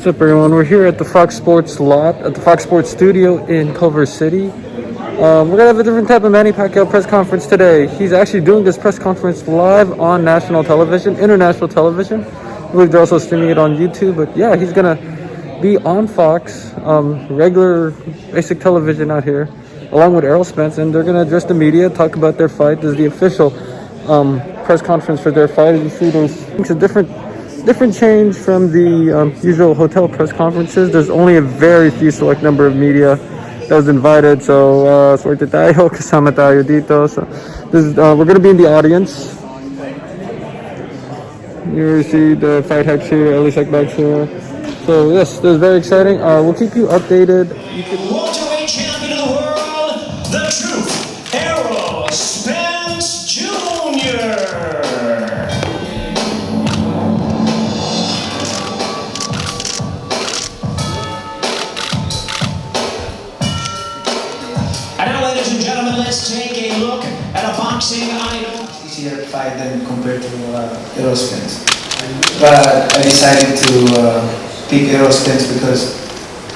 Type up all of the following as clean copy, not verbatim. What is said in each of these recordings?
What's up, everyone? We're here at the Fox Sports lot, at the Fox Sports studio in Culver City. We're gonna have a different type of Manny Pacquiao press conference today. He's actually doing this press conference live on national television, international television. I believe they're also streaming it on YouTube. But yeah, he's gonna be on Fox, regular basic television out here, along with Errol Spence, and they're gonna address the media, talk about their fight. This is the official press conference for their fight. You see, there's a different change from the usual hotel press conferences. There's only a very few select number of media that was invited. So, swerte tayo, kasama tayo dito. So, we're gonna be in the audience. You see the fight hype here, Elisek back here. So yes, this is very exciting. We'll keep you updated. Welterweight champion of the world, the truth, Errol Spence Jr. And now, ladies and gentlemen, let's take a look at a boxing idol. Easier fight than compared to Errol Spence. But I decided to pick Errol Spence because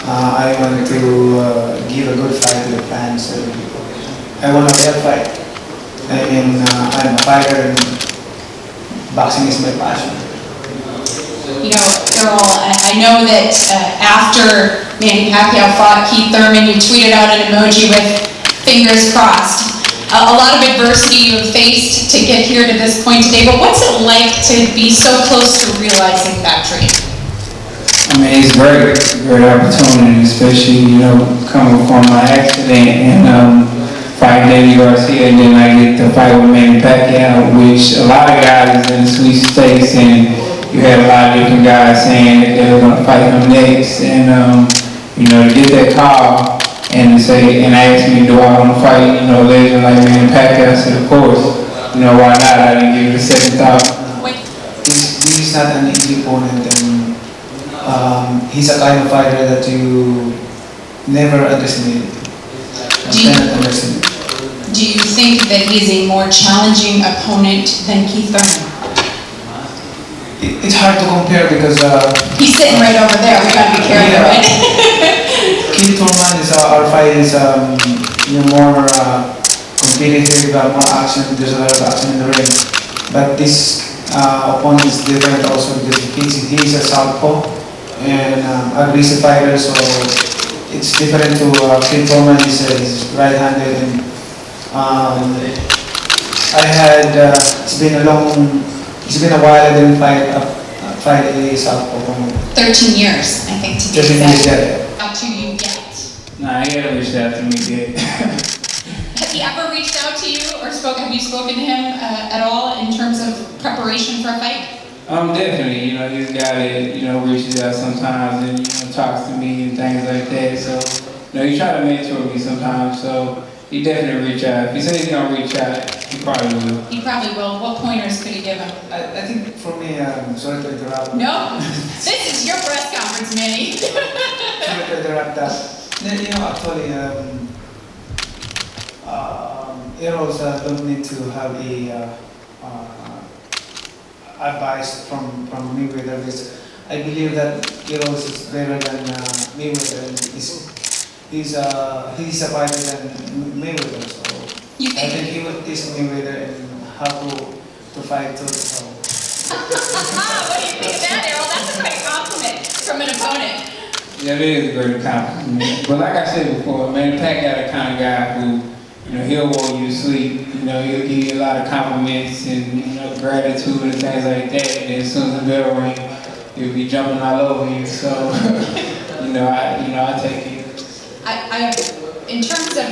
I want to give a good fight to the fans. I want a fair fight. I mean, I'm a fighter and boxing is my passion. You know, Errol, I know that after Manny Pacquiao fought Keith Thurman, you tweeted out an emoji with fingers crossed. A lot of adversity you've faced to get here to this point today, but what's it like to be so close to realizing that dream? I mean, it's great. Great opportunity, especially, coming from my accident and fighting Danny Garcia, and then I get to fight with Manny Pacquiao, which a lot of guys in the sweet states, and you had a lot of different guys saying that they were going to fight him next, and to get that call and to say and ask me, do I want to fight, legend like Manny Pacquiao? I said, of course. Why not? I didn't give it a second thought. This is not an easy opponent, and he's a kind of fighter that you never underestimate. Do you think that he's a more challenging opponent than Keith Thurman? It's hard to compare because he's sitting right over there. We gotta be careful, right? Keith Thurman is our fight is more competitive, more action. There's a lot of action in the ring, but this opponent is different also because he's a southpaw and aggressive fighter, so it's different to Keith Thurman. He's right-handed, and it's been a while I didn't fight a southpaw. 13 years, I think, to be 13 years, yeah. How to you yet? Nah, he hasn't reached out to me yet. Has he ever reached out to you or have you spoken to him at all in terms of preparation for a fight? Definitely. He's a guy that, reaches out sometimes and, talks to me and things like that. So, he try to mentor me sometimes. So, he definitely reach out. If he says he's going to reach out, he probably will. He probably will. What pointers could he give him? I think for me, sorry to interrupt. No, this is your press conference, Manny. Sorry to interrupt that. Actually, Errols don't need to have a advice from Mayweather. I believe that Errols is better than Mayweather. He's a fighter than Mayweather. So I think he would teach Mayweather and how to fight too. What do you think of that, Errol? That's a great compliment from an opponent. Yeah, it is a great compliment. But like I said before, Manny Pacquiao the kind of guy who, he'll want you to sleep. He'll give you a lot of compliments and, gratitude and things like that. And as soon as the bell rings, he'll be jumping all over you. So, I take it. In terms of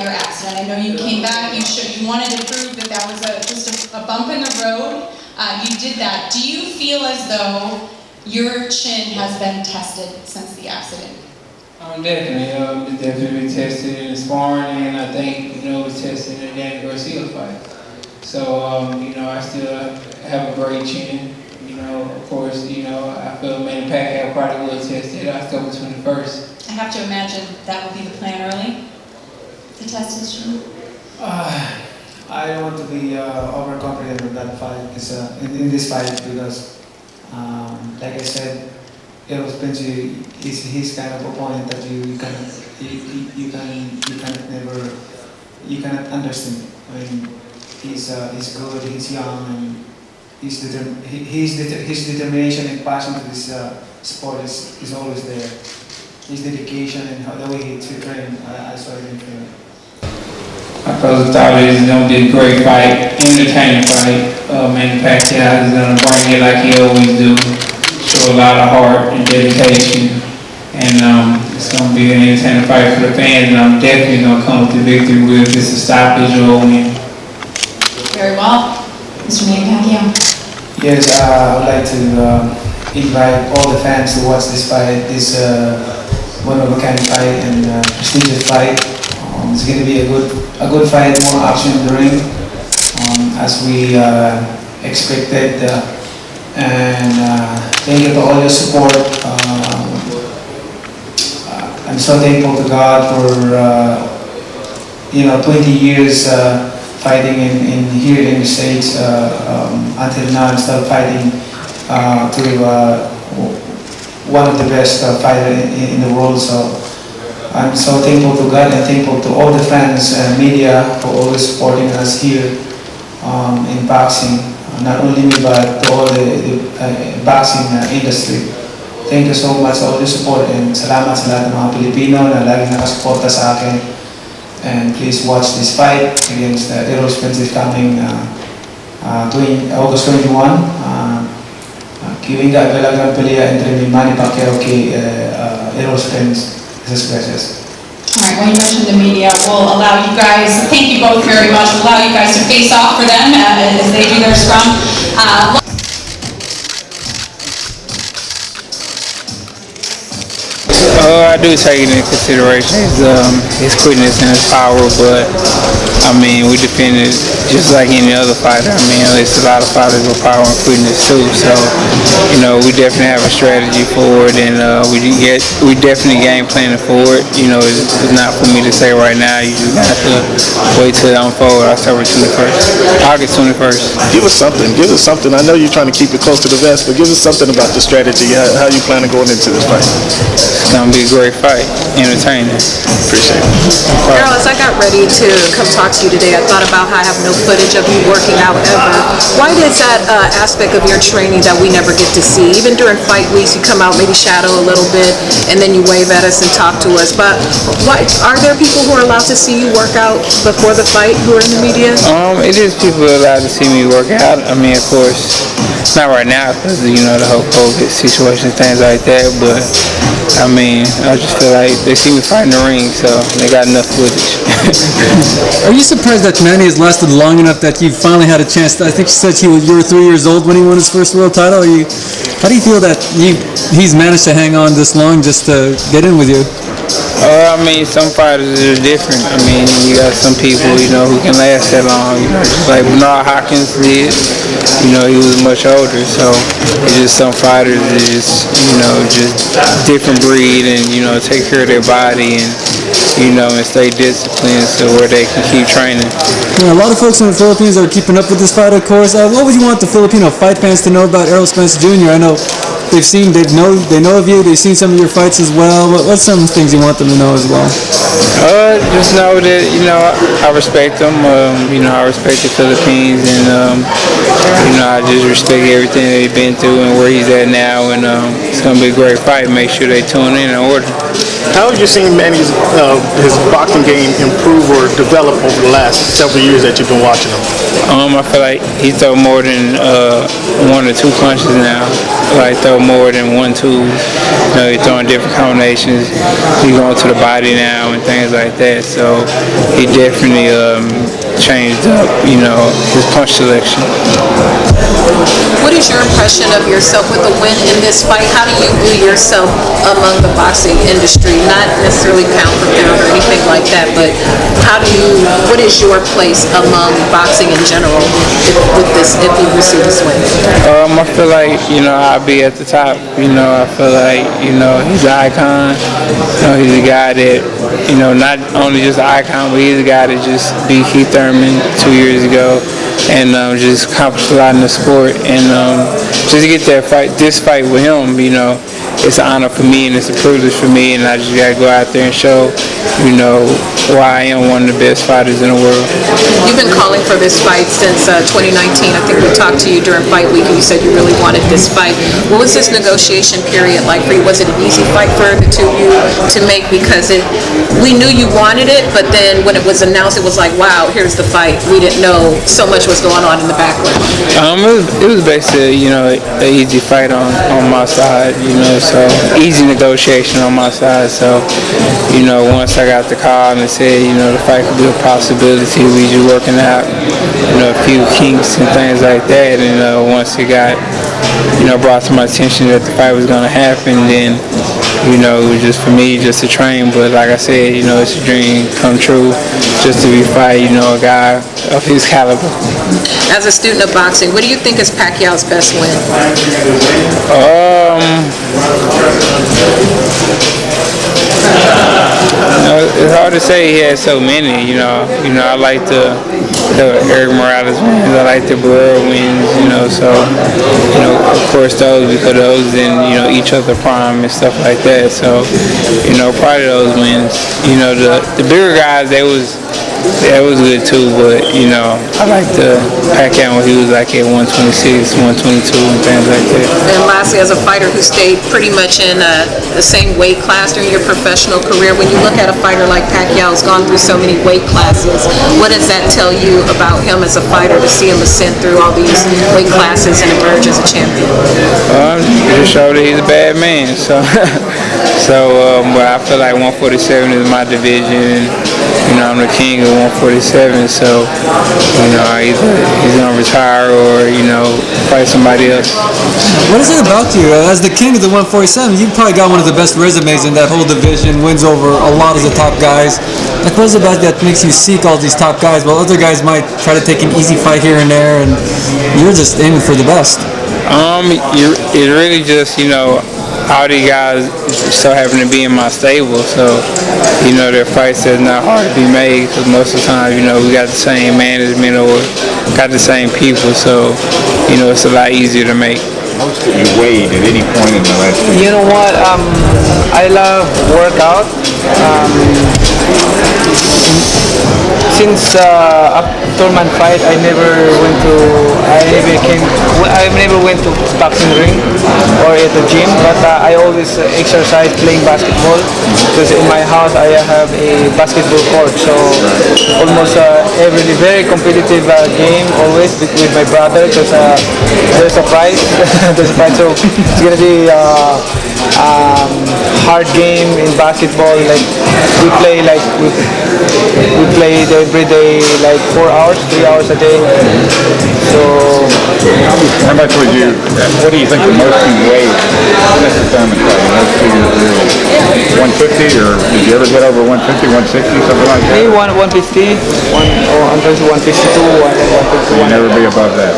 your accident, I know you came back. You wanted to prove that was just a bump in the road. You did that. Do you feel as though your chin has been tested since the accident? Definitely. It's definitely tested in sparring, and I think, it was tested in the Danny Garcia fight. So, I still have a great chin. Of course, I feel Manny Pacquiao probably will test it October 21st. I have to imagine that will be the plan early, to test his chin. I don't want to be overconfident in that fight, in this fight, because like I said, Errol Spence is his kind of opponent that you cannot understand. I mean, he's good, he's young, and his determination and passion for this sport is always there. His dedication and the way he trains, I saw it in training. I thought it was going to be a great fight, entertaining fight. Manny Pacquiao is going to bring it like he always do. Show a lot of heart and dedication. And it's going to be an entertaining fight for the fans. And I'm definitely going to come with the victory with this a stoppage or a win. Very well. Mr. Manny Pacquiao. Yes, I would like to invite all the fans to watch this fight, this one-of-a-kind fight and prestigious fight. It's going to be a good fight, more action in the ring, as we expected. And thank you to all your support. I'm so thankful to God for 20 years fighting in here in the States. Until now, I'm still fighting to one of the best fighters in the world. So I'm so thankful to God and thankful to all the fans and media for always supporting us here in boxing. Not only me, but to all the boxing industry. Thank you so much for all the support, and salamat sa lahat ng mga Pilipino na laging nakasuporta sa akin. And please watch this fight against ERROL SPENCE is coming August 21. Quien la gran pelea entre mi Manny Pacquiao y ERROL SPENCE. Gracias. All right, well, you mentioned the media. We'll allow you guys, thank you both very much, we'll allow you guys to face off for them as they do their scrum. I do take it into consideration his quickness and his power, but I mean, we defended just like any other fighter. I mean, there's a lot of fighters with power and quickness too. So, we definitely have a strategy for it, and we definitely game planning for it. It's not for me to say right now. You just have to wait till it unfold. October 21st, August 21st. Give us something. Give us something. I know you're trying to keep it close to the vest, but give us something about the strategy. How you plan on going into this fight? It's gonna be a great fight, entertaining. Appreciate it. Errol, as I got ready to come talk to you today, I thought about how I have no footage of you working out ever. Why is that aspect of your training that we never get to see? Even during fight weeks, you come out, maybe shadow a little bit, and then you wave at us and talk to us. But why are there people who are allowed to see you work out before the fight who are in the media? It is people allowed to see me work out. I mean, of course, not right now because the whole COVID situation, things like that. But I mean, I just feel like they see me fight in the ring, so they got enough footage. Are you surprised that Manny has lasted long enough that you finally had a chance? I think you said you were 3 years old when he won his first world title. How do you feel that he's managed to hang on this long just to get in with you? I mean, some fighters are different. I mean, you got some people, who can last that long. Just like Bernard Hopkins did. He was much older, so it's just some fighters that just different breed and, take care of their body and, and stay disciplined so where they can keep training. A lot of folks in the Philippines are keeping up with this fight, of course. What would you want the Filipino fight fans to know about Errol Spence Jr.? I know they know of you, they've seen some of your fights as well. What's some things you want them to know as well? Just know that, I respect them. I respect the Philippines, and, I just respect everything they've been through and where he's at now, and it's going to be a great fight. Make sure they tune in and order. How have you seen Manny's his boxing game improve or develop over the last several years that you've been watching him? I feel like he throw more than 1 or 2 punches now. Like throw more than 1, 2. He's throwing different combinations. He's going to the body now and things like that. So he definitely changed up, his punch selection. What is your impression of yourself with the win in this fight? How do you view yourself among the boxing industry? Not necessarily pound for pound or anything like that, but what is your place among boxing in general if you receive this win? I feel like, I'll be at the top. I feel like, he's an icon. He's a guy that, not only just an icon, but he's a guy that just beat Keith Thurman 2 years ago. And just accomplished a lot in the sport, and just to get this fight with him, it's an honor for me and it's a privilege for me, and I just got to go out there and show, why I am one of the best fighters in the world. You've been calling for this fight since 2019. I think we talked to you during fight week and you said you really wanted this fight. What was this negotiation period like for you? Was it an easy fight for the two of you to make? Because we knew you wanted it, but then when it was announced, it was like, wow, here's the fight. We didn't know so much was going on in the background. It was basically, an easy fight on my side, so easy negotiation on my side. So, once I got the call and they said, the fight could be a possibility, we just working out, a few kinks and things like that. And once it got, brought to my attention that the fight was going to happen, then, it was just for me just to train. But like I said, it's a dream come true just to be fighting, a guy of his caliber. As a student of boxing, what do you think is Pacquiao's best win? It's hard to say. He has so many. I like the Eric Morales wins. I like the Barrera wins. So of course those, because those in each other prime and stuff like that. So probably those wins. The bigger guys, that was good too, but I like the Pacquiao when he was like at 126, 122 and things like that. And lastly, as a fighter who stayed pretty much in the same weight class during your professional career, when you look at a fighter like Pacquiao who's gone through so many weight classes, what does that tell you about him as a fighter to see him ascend through all these weight classes and emerge as a champion? It just showed that he's a bad man. So, but I feel like 147 is my division. I'm the king of 147, so either he's gonna retire or fight somebody else. What is it about you? As the king of the 147, you've probably got one of the best resumes in that whole division, wins over a lot of the top guys. Like, what is it about that makes you seek all these top guys while other guys might try to take an easy fight here and there, and you're just aiming for the best? It really just, all these guys so happen to be in my stable, so their fights is not hard to be made, because most of the time we got the same management or got the same people, so it's a lot easier to make. Most of you weighed at any point in the last week? You know what? I love workout. Since after my fight, I never went to boxing ring or at the gym, but I always exercise playing basketball, because in my house I have a basketball court, so almost every very competitive game always with my brother, because there's a prize. There's a prize, so it's gonna be hard game in basketball. Like we play every day, like 4 hours, 3 hours a day. So how much would you? What do you think the most you weighed since the Thurman fight? Those 2 years, 150, or did you ever get over 150, 160, something like that? maybe 150, 152, 151. You'll never be above that.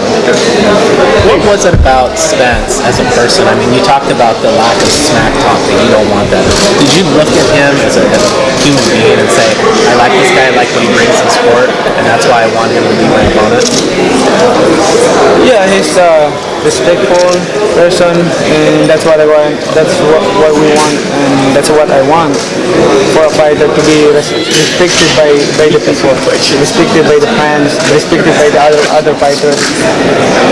What was it about Spence as a person? I mean, you talked about the lack of smack talk, that you don't want that. Did you look at him as a human being and say, I like this guy, I like what he brings to the sport, and that's why I want him to be my opponent? Yeah, he's a respectful person, and that's what I want. That's what we want, and that's what I want for a fighter to be respected by the people, respected by the fans, respected by the other fighters.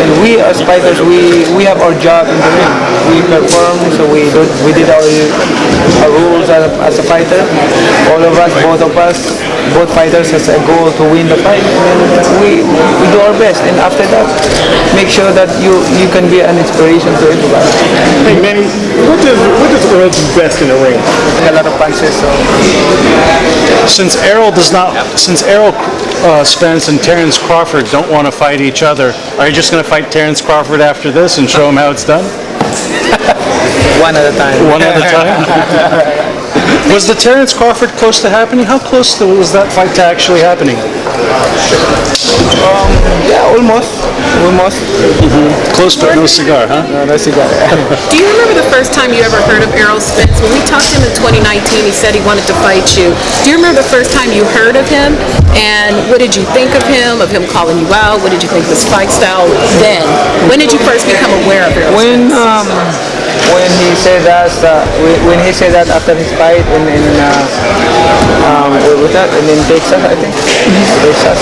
And we as fighters, we have our job in the ring. We perform, so we did our rules as a fighter. All of us, both fighters has a goal to win the fight. And we do our best, and after that, make sure that you can be an inspiration to everybody. Hey Manny, what does Errol do best in the ring? A lot of punches. So Since Errol Spence and Terrence Crawford don't want to fight each other, are you just going to fight Terrence Crawford after this and show him how it's done? one at a time. One at a time? Was the Terrence Crawford close to happening? How close was that fight to actually happening? Yeah, almost. Close but no cigar, huh? No cigar. Do you remember the first time you ever heard of Errol Spence? When we talked to him in 2019, he said he wanted to fight you. Do you remember the first time you heard of him? And what did you think of him calling you out? What did you think of his fight style then? When did you first become aware of Errol Spence? when he said that after his fight what was that? In Texas, I think. Texas.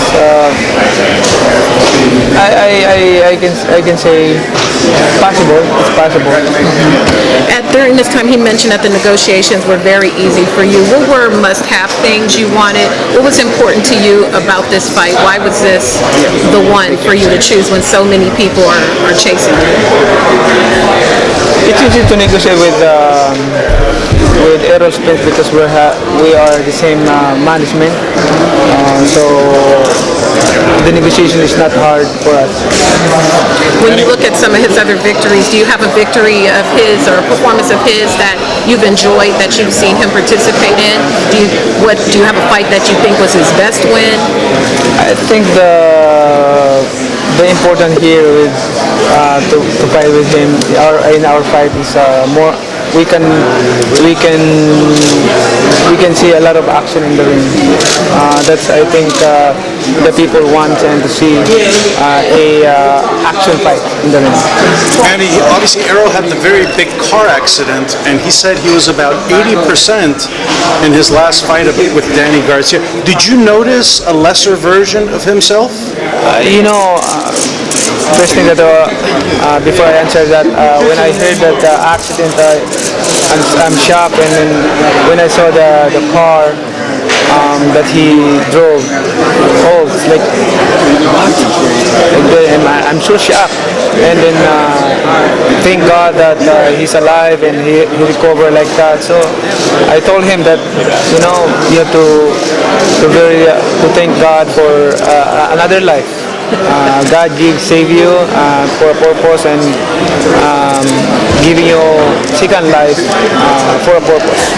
I can say possible. It's possible. During this time, he mentioned that the negotiations were very easy for you. What were must-have things you wanted? What was important to you about this fight? Why was this the one for you to choose when so many people are chasing you? It's easy to negotiate with ERROL Spence because we are the same management. So the negotiation is not hard for us. When you look at some of his other victories, do you have a victory of his or a performance of his that you've enjoyed, that you've seen him participate in? Do you have a fight that you think was his best win? I think the important here is to fight with him. In our fight is more. We can see a lot of action in the ring. That's I think the people want and to see a action fight in the ring. And obviously Errol had the very big car accident, and he said he was about 80% in his last fight with Danny Garcia. Did you notice a lesser version of himself? First thing that before I answer that, when I heard that the accident, I'm shocked, and then when I saw the car that he drove, it's like what? I'm so shocked, and then thank God that he's alive and he recovered like that. So I told him that you have to thank God for another life. God save you for a purpose and giving you second life for a purpose.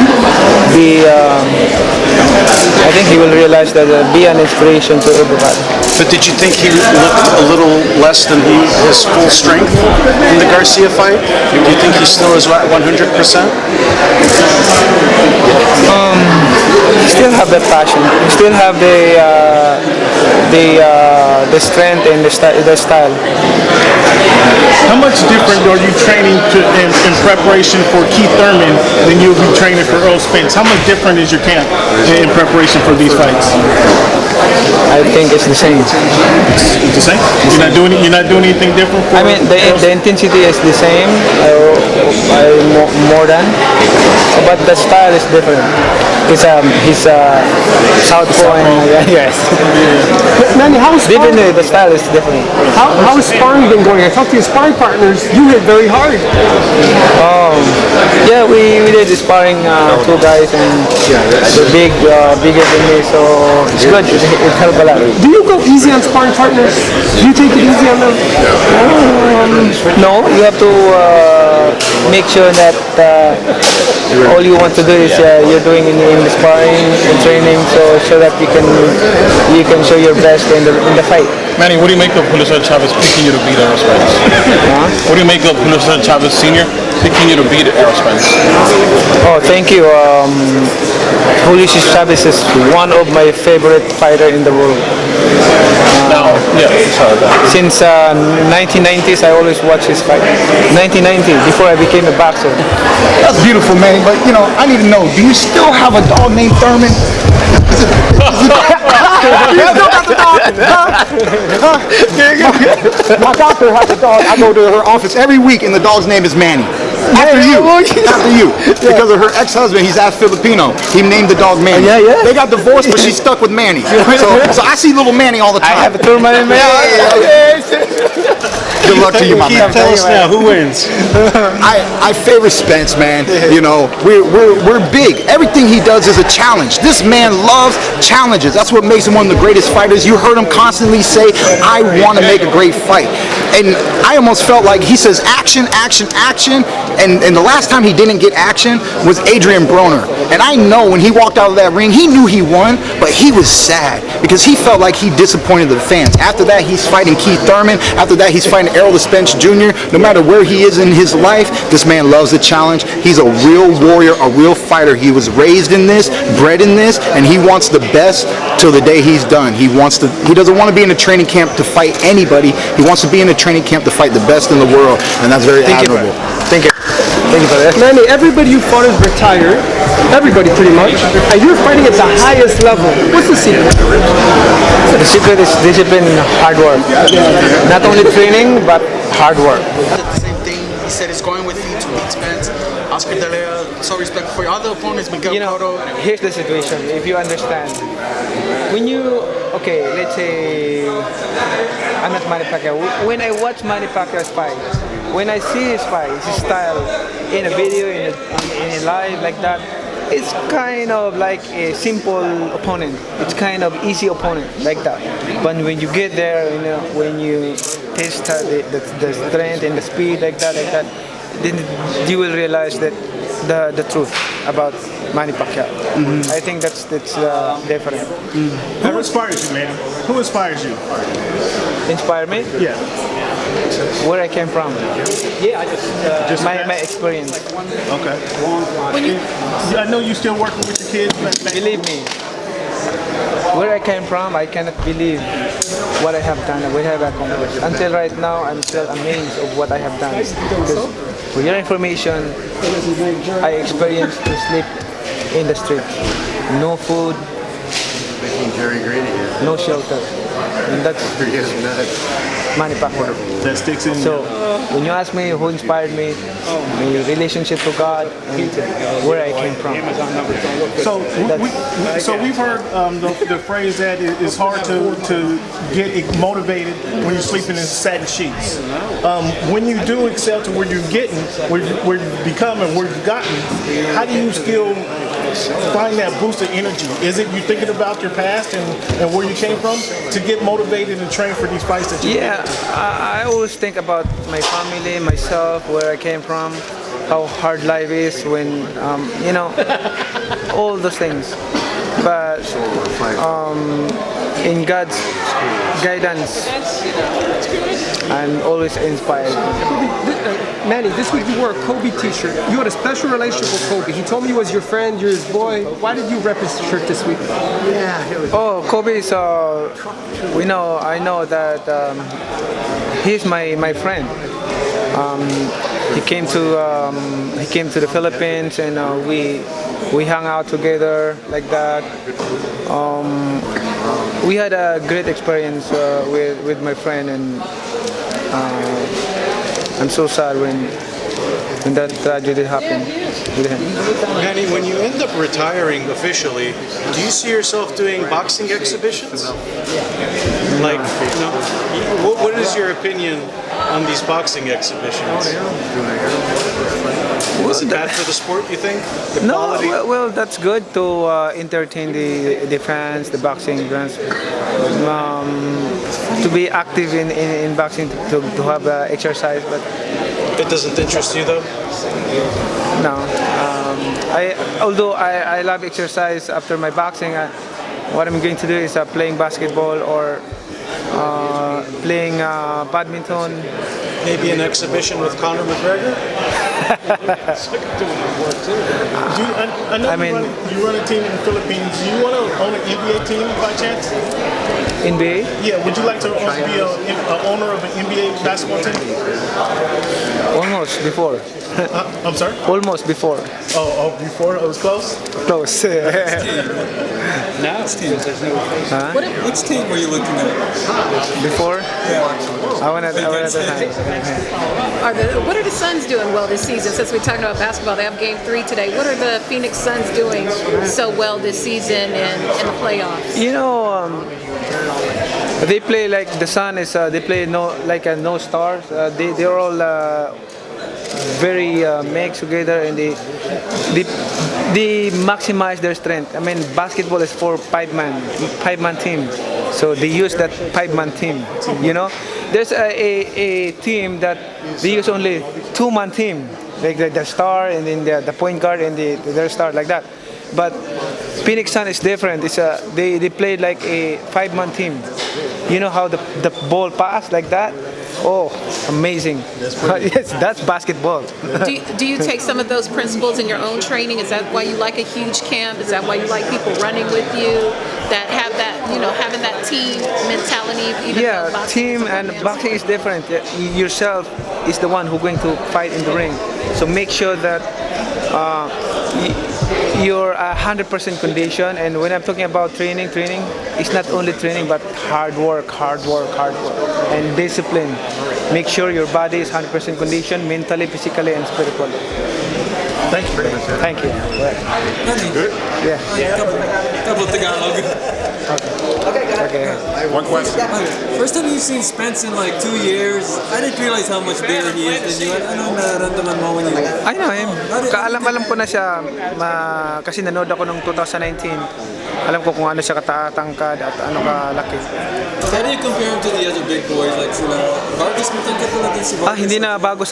I think he will realize that be an inspiration to everybody. But did you think he looked a little less than his full strength in the Garcia fight? Do you think he still is at 100%? Still have that passion. Still have the strength and the style. How much different are you training in preparation for Keith Thurman than you'll be training for Errol Spence? How much different is your camp in preparation for these fights? I think it's the same. It's the same? You're not doing anything different? I mean, the intensity is the same, more than, but the style is different. He's southpaw and yes. Manny, how is sparring? The style is different. How has sparring been going? I talked to your sparring partners. You hit very hard. Yeah, we did the sparring, two guys, and they're bigger than me, so it's good. It helped a lot. Do you go easy on sparring partners? Do you take it easy on them? No, you have to make sure that all you want to do is you're doing in the sparring and training, so that you can show your best in the fight. Manny, what do you make of Julio Chavez picking you to beat Errol Spence? What do you make of Julio Chavez Sr. picking you to beat Errol Spence? Oh, thank you. Julio Chavez is one of my favorite fighters in the world. Since 1990s, I always watch his fight. 1990, before I became a boxer. That's beautiful, man. But I need to know: do you still have a dog named Thurman? You still got the dog? My doctor has a dog. I go to her office every week, and the dog's name is Manny. After you. Because of her ex-husband, he's half Filipino. He named the dog Manny. They got divorced, but she's stuck with Manny. So I see little Manny all the time. I have a Thurman in my Good luck to you, my man. Tell us now, who wins? I favor Spence, man. We're big. Everything he does is a challenge. This man loves challenges. That's what makes him one of the greatest fighters. You heard him constantly say, I want to make a great fight. And I almost felt like he says action, action, action. And the last time he didn't get action was Adrian Broner. And I know when he walked out of that ring, he knew he won, but he was sad because he felt like he disappointed the fans. After that, he's fighting Keith Thurman. After that, he's fighting ERROL Spence Jr. No matter where he is in his life, this man loves the challenge. He's a real warrior, a real fighter. He was raised in this, bred in this, and he wants the best till the day he's done. He doesn't want to be in a training camp to fight anybody. He wants to be in a training camp to fight the best in the world, and that's very admirable. Thank you. Thank you for that. Manny, everybody you fought is retired. Everybody, pretty much. And you're fighting at the highest level. What's the secret? The secret is discipline and hard work. Not only training, but hard work. The same thing. He said he's going with you to beat Spence. Oscar De Leon, so respect for your other opponents, Miguel Cotto. Here's the situation, if you understand. When you, okay, let's say, I'm not Manny Pacquiao. When I watch Manny Pacquiao's fight, when I see his fight, his style, in a video, in a live like that, it's kind of like a simple opponent. It's kind of easy opponent like that. But when you get there, when you taste the strength and the speed like that, then you will realize that the truth about Manny Pacquiao. I think that's different. Who inspires you, man? Who inspires you? Inspire me? Yeah. Where I came from. Yeah, I just my experience. Okay. I know you still working with your kids. Believe me. Where I came from, I cannot believe what I have done, what I have accomplished. Until right now, I'm still amazed of what I have done. Because for your information, I experienced to sleep in the street. No food, no shelter. And that's Manny Pacquiao. That sticks in. So when you ask me who inspired me, my relationship to God and where I came from. So we've heard the phrase that it's hard to get motivated when you're sleeping in satin sheets. When you do excel to where you're getting, where you've become and where you've gotten, how do you still find that boost of energy? Is it you thinking about your past and where you came from to get motivated and train for these fights that you I always think about my family, myself, where I came from, how hard life is when, all those things. But in God's guidance, I'm always inspired. Manny, this week you wore a Kobe t-shirt. You had a special relationship with Kobe. He told me he was your friend, you're his boy. Why did you rep his shirt this week? Oh, Kobe is, I know that he's my friend. He came to the Philippines and we hung out together like that. We had a great experience with my friend, and I'm so sad when that tragedy happened with him. Manny, when you end up retiring officially, do you see yourself doing boxing exhibitions? Like, what is your opinion on these boxing exhibitions? Is it bad for the sport, you think? The quality? Well, that's good to entertain the fans, the boxing fans. To be active in boxing, to have exercise, but it doesn't interest you though? No. Although I love exercise after my boxing, what I'm going to do is playing basketball or playing badminton. Maybe an exhibition with Conor McGregor? You run a team in the Philippines. Do you want to own an NBA team by chance? NBA? Yeah, would you like to also be an owner of an NBA basketball team? Almost before. I'm sorry? Almost before. Oh, before? It was close? Close. Now it's teams. There's no. Which team were you looking at? Before? I wanted to What are the Suns doing well this season? Since we're talking about basketball, they have Game 3 today. What are the Phoenix Suns doing so well this season and in the playoffs? They play like the Sun is. They play no stars. They're all very mixed together, and they maximize their strength. I mean, basketball is for five-man team. So they use that five-man team. There's a team that they use only two-man team, like the star and then the point guard and their star like that. But Phoenix Sun is different. It's they play like a five-man team. You know how the ball pass like that? Oh, amazing. Yes, that's basketball. Do you take some of those principles in your own training? Is that why you like a huge camp? Is that why you like people running with you that have that, having that team mentality? Even Yeah, though boxing team is a and romance? boxing is different. Yourself is the one who's going to fight in the ring. So make sure that you're 100% condition. And when I'm talking about training, it's not only training but hard work, and discipline. Make sure your body is 100% condition, mentally, physically, and spiritually. Thank you very much. Thank you. Good? Yeah. Couple Tagalog. Okay. One question. First time you've seen Spence in like 2 years, I didn't realize how much bigger he is than you. Ano nararamdaman mo when you... I know him. Alam ko na siya kasi nanood ako nung 2019. Alam ko kung ano siya katangkad at ano kalaki. How do you compare him to the other big boys like sila Vargas? Matangkad pala din si Vargas. Hindi na bago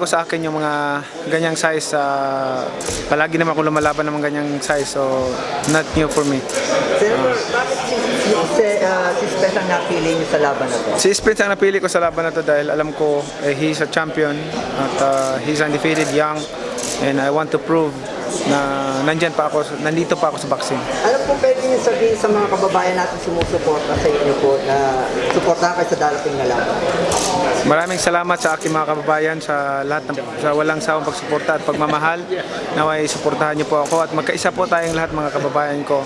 sa akin yung mga ganyang size. Palagi naman ako lumalaban ng mga ganyang size, so not new for me. Bakit si Spence ang napili niyo sa laban na to? Si Spence ang napili ko sa laban na to dahil alam ko he's a champion at he's undefeated, young, and I want to prove na nandito pa ako sa boxing. Ano po pwede niyo sabihin sa mga kababayan natin sumusuporta sa inyo po na suportahan kayo sa darating na laban? Maraming salamat sa aking mga kababayan sa lahat sa walang sawang pagsuporta at pagmamahal. Naway suportahan niyo po ako at magkaisa po tayong lahat mga kababayan ko.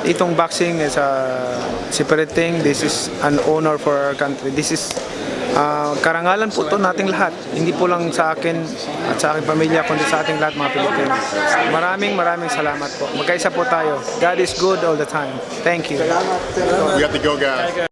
Itong boxing is a separate thing. This is an honor for our country. This is karangalan po ito nating lahat. Hindi po lang sa akin at sa aking pamilya, kundi sa ating lahat mga Pilipino. Maraming salamat po. Magkaisa po tayo. God is good all the time. Thank you. We got to go, guys.